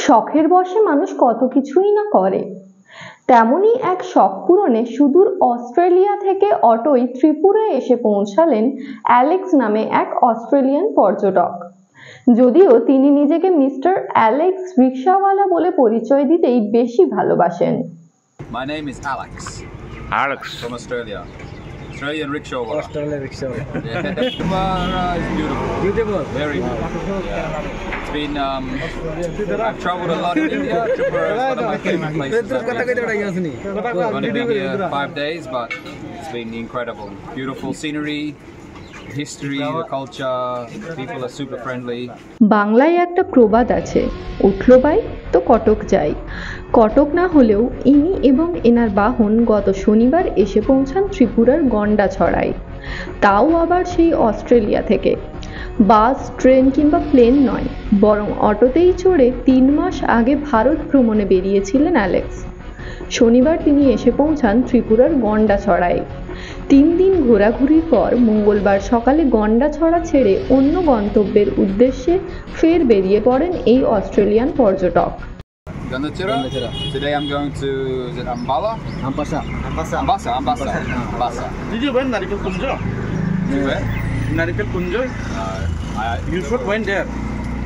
শখের বশে মানুষ কত কিছুই না করে, তেমনি এক শখ পূরণে সুদূর অস্ট্রেলিয়া থেকে অটোয় ত্রিপুরায় এসে পৌঁছালেন অ্যালেক্স নামে এক অস্ট্রেলিয়ান পর্যটক। যদিও তিনি নিজেকে মিস্টার অ্যালেক্স রিক্সাওয়ালা বলে পরিচয় দিতেই বেশি ভালোবাসেন। My name is Alex. Alex From Australia. Australian rickshaw. Australian rickshaw. Yeah. It's beautiful. Beautiful. Very beautiful. Yeah. It's been I've traveled a lot in India. Tripura is one of my favorite places. I've only been here 5 days, but it's been incredible. Beautiful scenery, history, the culture. People are super friendly. বাংলায় একটা প্রবাদ আছে, উঠলো by তো কটক যাই। কটক না হলেও ইনি এবং এনার বাহন গত শনিবার এসে পৌঁছান ত্রিপুরার গন্ডাছড়ায়, তাও আবার সেই অস্ট্রেলিয়া থেকে। বাস, ট্রেন কিংবা প্লেন নয়, বরং অটোতেই চড়ে 3 মাস আগে ভারত ভ্রমণে বেরিয়েছিলেন অ্যালেক্স। শনিবার তিনি এসে পৌঁছান ত্রিপুরার গন্ডাছড়ায়। 3 দিন ঘোরাঘুরির পর মঙ্গলবার সকালে গন্ডাছড়া ছেড়ে অন্য গন্তব্যের উদ্দেশ্যে ফের বেরিয়ে পড়েন এই অস্ট্রেলিয়ান পর্যটক। Gandachara. Today I'm going to Ambala? Ambassa. Ambassa. Did you went Narikal Kunjo? Where? Narikal Kunjo? You should went there.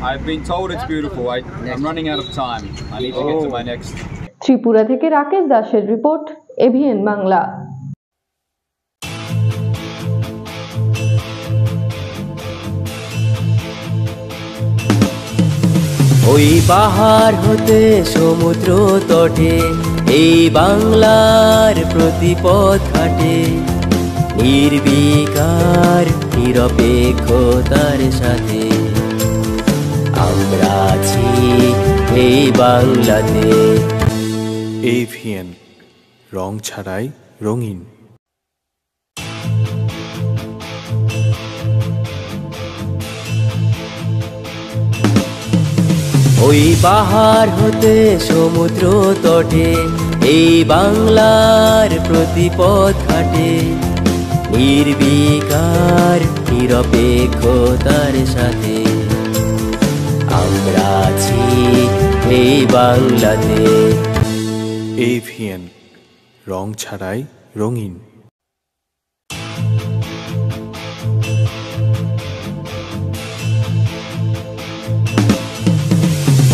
I've been told it's beautiful. I'm running out of time. I need to get to my next. Tripura থেকে রাকেশ দাসের report, AVN Bangla. ওই পাহাড় হতে সমুদ্র তটে এই বাংলার প্রতিপদ ঘাটে, নির্বিকার নিরপেক্ষতার সাথে আমরা আছি এই বাংলাতে। এভিএন, রং ছাড়াই রঙিন। ওই পাহাড় হতে সমুদ্র তটে এই বাংলার প্রতিপদ ঘাটে, নির্বিকার নিরপেক্ষতার সাথে আমরা আছি এই বাংলাতে। এভিএন, রং ছাড়াই রঙিন।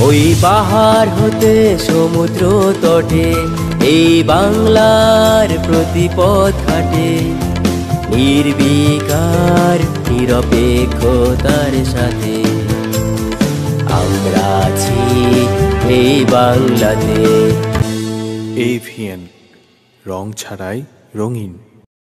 ওই পাহাড় হতে সমুদ্র তটে এই বাংলার প্রতিপদ ঘাটে, নির্বিকার নিরপেক্ষতার সাথে আমরা আছি এই বাংলাতে। এভিএন, রং ছাড়াই রঙিন।